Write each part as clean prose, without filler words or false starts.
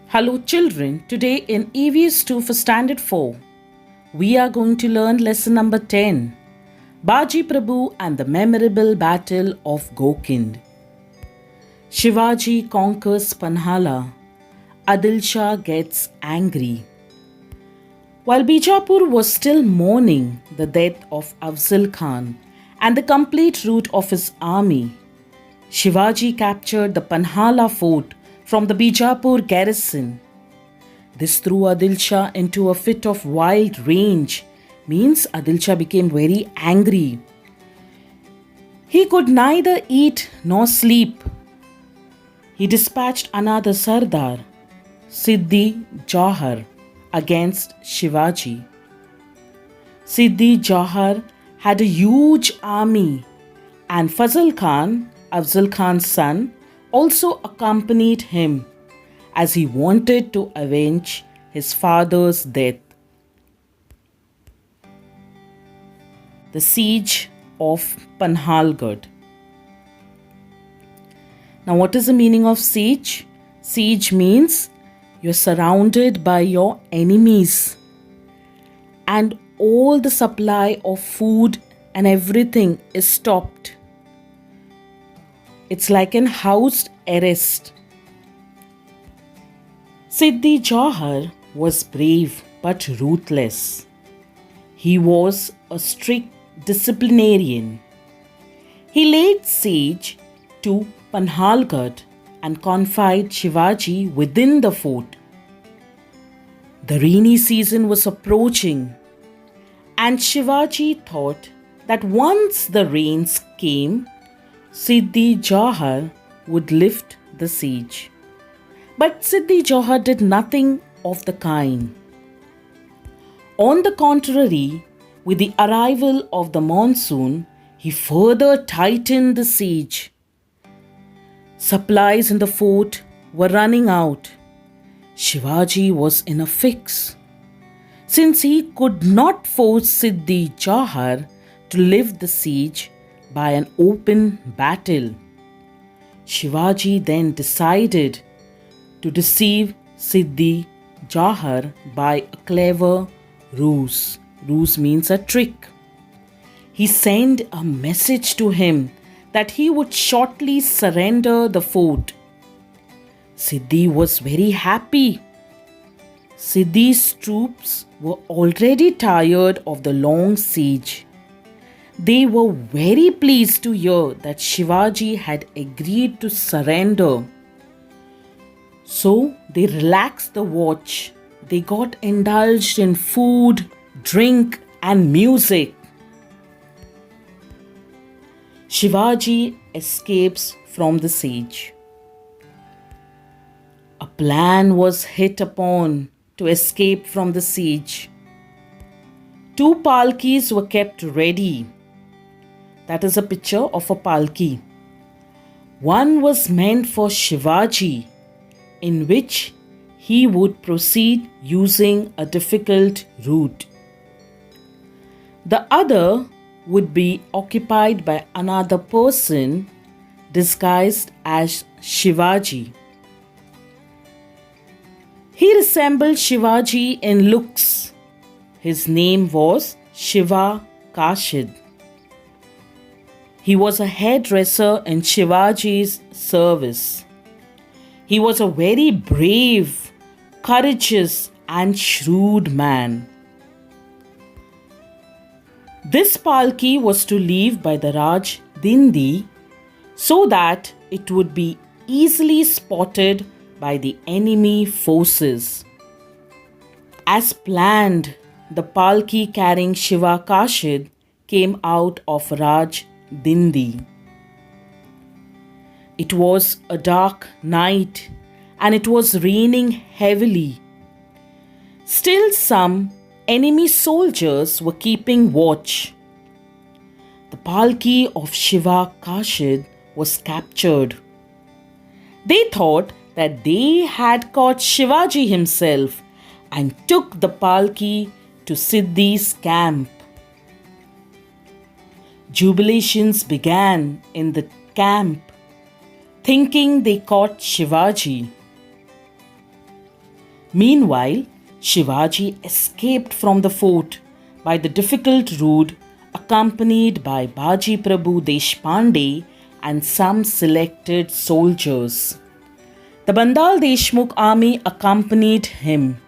Hello children, today in EVS 2 for Standard 4, we are going to learn lesson number 10, Baji Prabhu and the Memorable Battle of Gokind. Shivaji conquers Panhala, Adil Shah gets angry. While Bijapur was still mourning the death of Afzal Khan and the complete rout of his army, Shivaji captured the Panhala fort from the Bijapur garrison. This threw Adil Shah into a fit of wild rage, means Adil Shah became very angry. He could neither eat nor sleep. He dispatched another Sardar, Siddhi Jauhar, against Shivaji. Siddhi Jauhar had a huge army, and Fazl Khan, Afzal Khan's son, also accompanied him as he wanted to avenge his father's death. The Siege of Panhalgarh. Now, what is the meaning of siege? Siege means you're surrounded by your enemies and all the supply of food and everything is stopped. It's like an house arrest. Siddhi Jauhar was brave but ruthless. He was a strict disciplinarian. He laid siege to Panhalgarh and confined Shivaji within the fort. The rainy season was approaching, and Shivaji thought that once the rains came, Siddhi Jauhar would lift the siege. But Siddhi Jauhar did nothing of the kind. On the contrary, with the arrival of the monsoon, he further tightened the siege. Supplies in the fort were running out. Shivaji was in a fix. Since he could not force Siddhi Jauhar to lift the siege by an open battle, Shivaji then decided to deceive Siddhi Jauhar by a clever ruse. Ruse means a trick. He sent a message to him that he would shortly surrender the fort. Siddhi was very happy. Siddhi's troops were already tired of the long siege. They were very pleased to hear that Shivaji had agreed to surrender. So they relaxed the watch. They got indulged in food, drink, and music. Shivaji escapes from the siege. A plan was hit upon to escape from the siege. 2 palkis were kept ready. That is a picture of a palki. One was meant for Shivaji, in which he would proceed using a difficult route. The other would be occupied by another person disguised as Shivaji. He resembled Shivaji in looks. His name was Shiva Kashid. He was a hairdresser in Shivaji's service. He was a very brave, courageous, and shrewd man. This palki was to leave by the Raj Dindi so that it would be easily spotted by the enemy forces. As planned, the palki carrying Shiva Kashid came out of Raj Dindi. It was a dark night and it was raining heavily. Still, some enemy soldiers were keeping watch. The palki of Shiva Kashid was captured. They thought that they had caught Shivaji himself and took the palki to Siddhi's camp. Jubilations began in the camp, thinking they caught Shivaji. Meanwhile, Shivaji escaped from the fort by the difficult route, accompanied by Baji Prabhu Deshpande and some selected soldiers. The Bandal Deshmukh army accompanied him.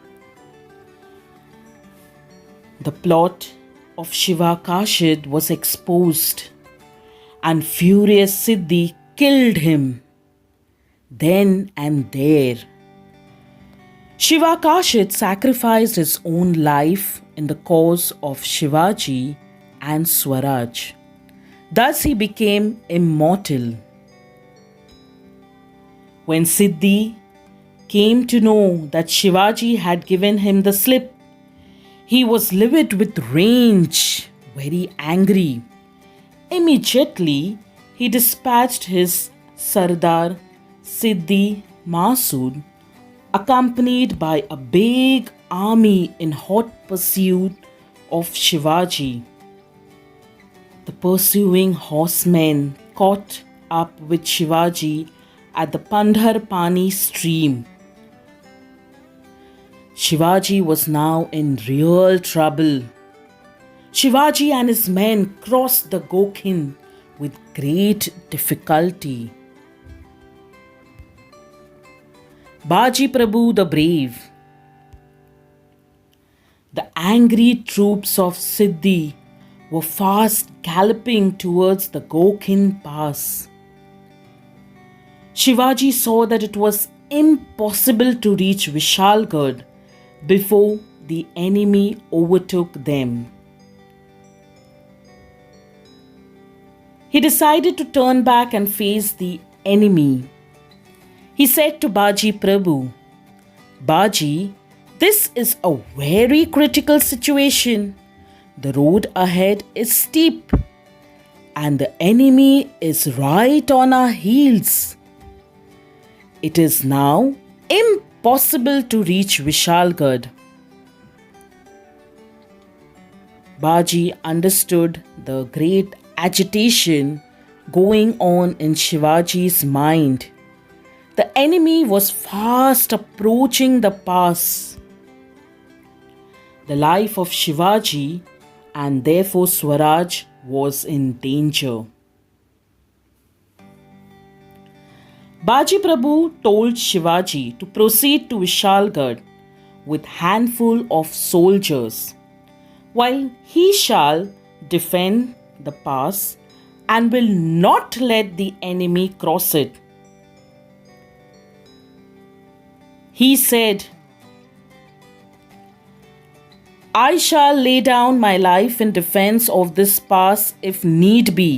The plot of Shiva Kashid was exposed, and furious Siddhi killed him then and there. Shiva Kashid sacrificed his own life in the cause of Shivaji and Swaraj. Thus he became immortal. When Siddhi came to know that Shivaji had given him the slip, he was livid with rage, very angry. Immediately, he dispatched his Sardar Siddhi Masood, accompanied by a big army in hot pursuit of Shivaji. The pursuing horsemen caught up with Shivaji at the Pandhar Pani stream. Shivaji was now in real trouble. Shivaji and his men crossed the Gokhind with great difficulty. Baji Prabhu the Brave. The angry troops of Siddhi were fast galloping towards the Gokhind Pass. Shivaji saw that it was impossible to reach Vishalgarh before the enemy overtook them. He decided to turn back and face the enemy. He said to Baji Prabhu, "Baji, this is a very critical situation. The road ahead is steep and the enemy is right on our heels. It is now impossible to reach Vishalgarh." Baji understood the great agitation going on in Shivaji's mind. The enemy was fast approaching the pass. The life of Shivaji and therefore Swaraj was in danger. Baji Prabhu told Shivaji to proceed to Vishalgarh with handful of soldiers, while he shall defend the pass and will not let the enemy cross it. He said, "I shall lay down my life in defense of this pass if need be.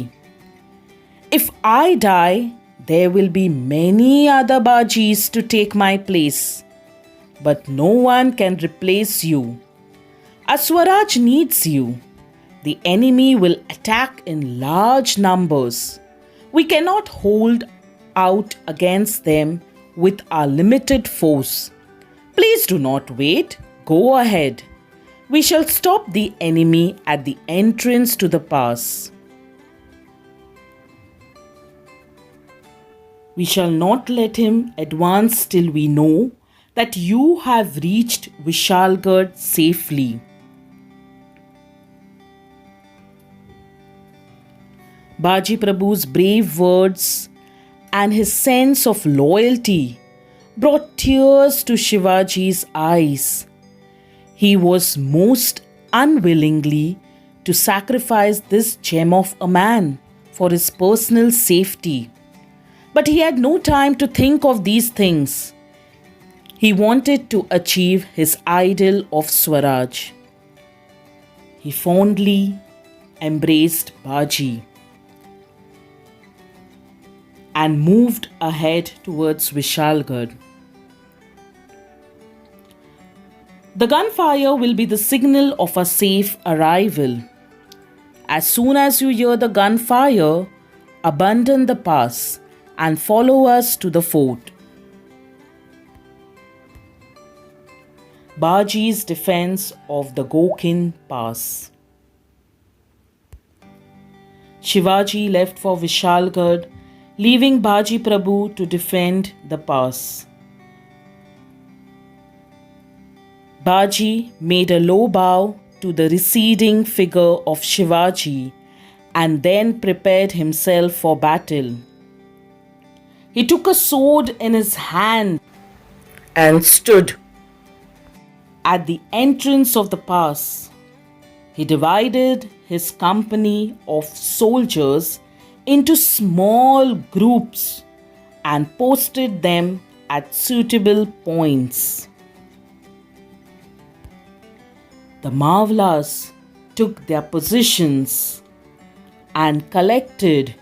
If I die, there will be many other Bajis to take my place, but no one can replace you. Swaraj needs you. The enemy will attack in large numbers. We cannot hold out against them with our limited force. Please do not wait. Go ahead. We shall stop the enemy at the entrance to the pass. We shall not let him advance till we know that you have reached Vishalgarh safely." Baji Prabhu's brave words and his sense of loyalty brought tears to Shivaji's eyes. He was most unwillingly to sacrifice this gem of a man for his personal safety. But he had no time to think of these things. He wanted to achieve his ideal of Swaraj. He fondly embraced Baji and moved ahead towards Vishalgarh. The gunfire will be the signal of a safe arrival. As soon as you hear the gunfire, abandon the pass and follow us to the fort. Baji's defense of the Gokhind Pass. Shivaji left for Vishalgarh, leaving Baji Prabhu to defend the pass. Baji made a low bow to the receding figure of Shivaji and then prepared himself for battle. He took a sword in his hand and stood at the entrance of the pass. He divided his company of soldiers into small groups and posted them at suitable points. The Mavlas took their positions and collected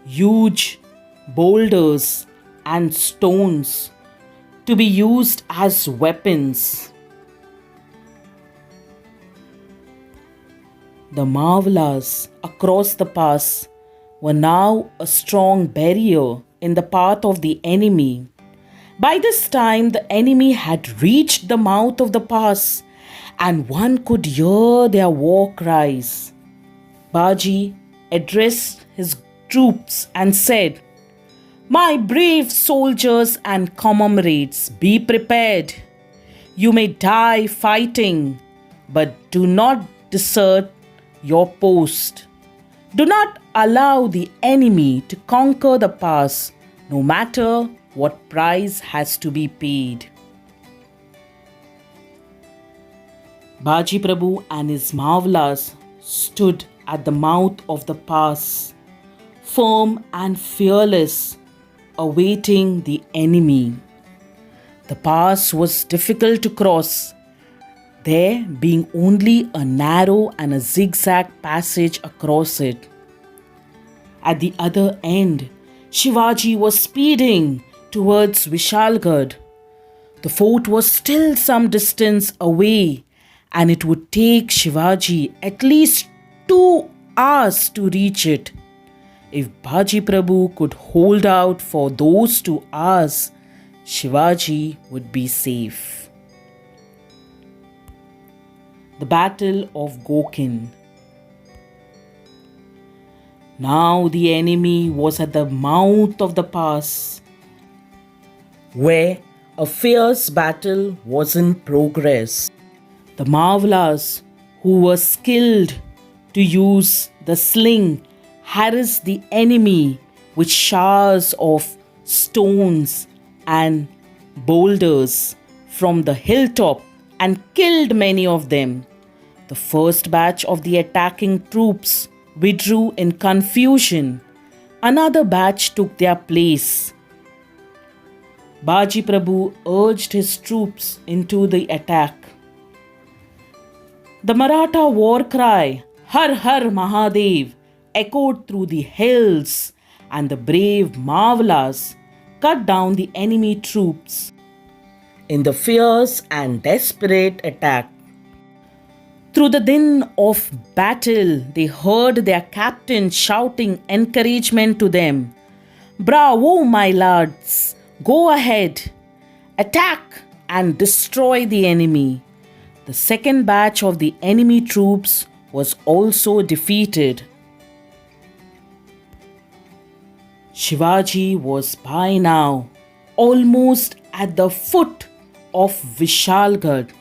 huge boulders and stones to be used as weapons. The Mavlas across the pass were now a strong barrier in the path of the enemy. By this time, the enemy had reached the mouth of the pass, and one could hear their war cries. Baji addressed his troops and said, "My brave soldiers and comrades, be prepared. You may die fighting, but do not desert your post. Do not allow the enemy to conquer the pass, no matter what price has to be paid." Baji Prabhu and his Mavlas stood at the mouth of the pass, firm and fearless, awaiting the enemy. The pass was difficult to cross, there being only a narrow and a zigzag passage across it. At the other end, Shivaji was speeding towards Vishalgarh. The fort was still some distance away, and it would take Shivaji at least 2 hours to reach it. If Baji Prabhu could hold out for those 2 hours, Shivaji would be safe. The Battle of Gokin. Now the enemy was at the mouth of the pass, where a fierce battle was in progress. The Mavlas, who were skilled to use the sling, harassed the enemy with showers of stones and boulders from the hilltop and killed many of them. The first batch of the attacking troops withdrew in confusion. Another batch took their place. Baji Prabhu urged his troops into the attack. The Maratha war cry, "Har Har Mahadev," echoed through the hills, and the brave Mavlas cut down the enemy troops in the fierce and desperate attack. Through the din of battle, they heard their captain shouting encouragement to them. "Bravo, my lads! Go ahead! Attack and destroy the enemy!" The second batch of the enemy troops was also defeated. Shivaji was by now almost at the foot of Vishalgarh.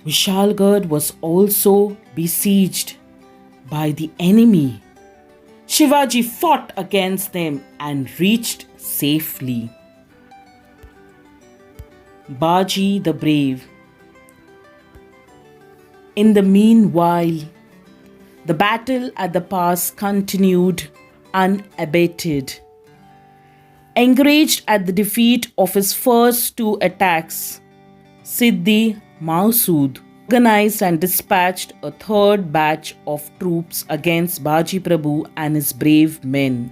Vishalgarh was also besieged by the enemy. Shivaji fought against them and reached safely. Baji the Brave. In the meanwhile, the battle at the pass continued unabated. Enraged at the defeat of his first 2 attacks, Siddhi Mausud organized and dispatched a third batch of troops against Baji Prabhu and his brave men.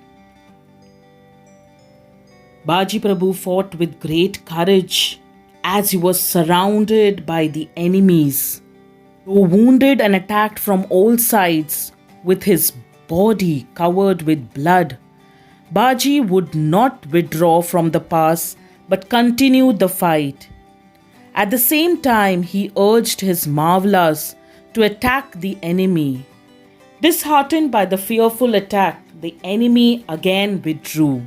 Baji Prabhu fought with great courage as he was surrounded by the enemies. Though wounded and attacked from all sides, with his body covered with blood, Baji would not withdraw from the pass but continued the fight. At the same time, he urged his Mavlas to attack the enemy. Disheartened by the fearful attack, the enemy again withdrew.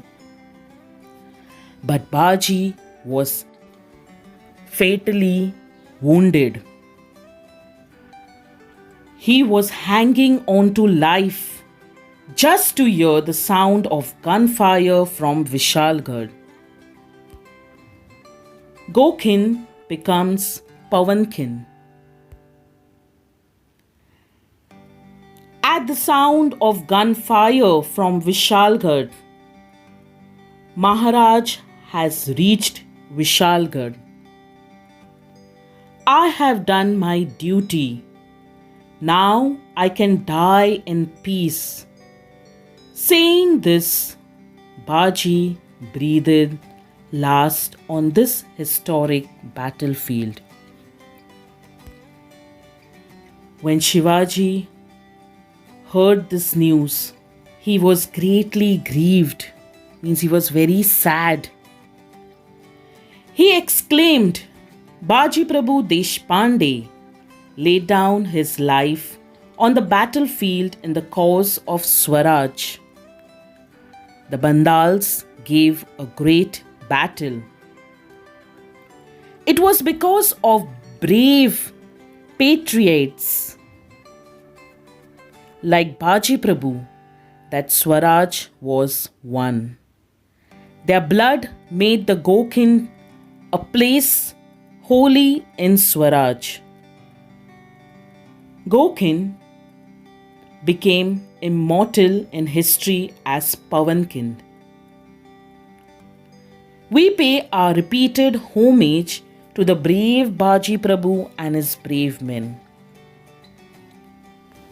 But Baji was fatally wounded. He was hanging on to life just to hear the sound of gunfire from Vishalgarh. Gokin becomes Pavankin. At the sound of gunfire from Vishalgarh, Maharaj has reached Vishalgarh. I have done my duty. Now I can die in peace. Saying this, Baji breathed last on this historic battlefield. When Shivaji heard this news, he was greatly grieved, means he was very sad. He exclaimed, Baji Prabhu Deshpande laid down his life on the battlefield in the cause of Swaraj. The Bandals gave a great battle. It was because of brave patriots like Baji Prabhu that Swaraj was won. Their blood made the Gokin a place holy in Swaraj. Gokin became immortal in history as Pavankin. We pay our repeated homage to the brave Baji Prabhu and his brave men.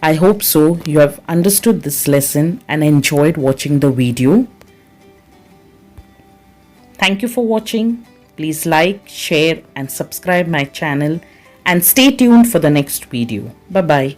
I hope so you have understood this lesson and enjoyed watching the video. Thank you for watching. Please like, share and subscribe my channel and stay tuned for the next video. Bye-bye.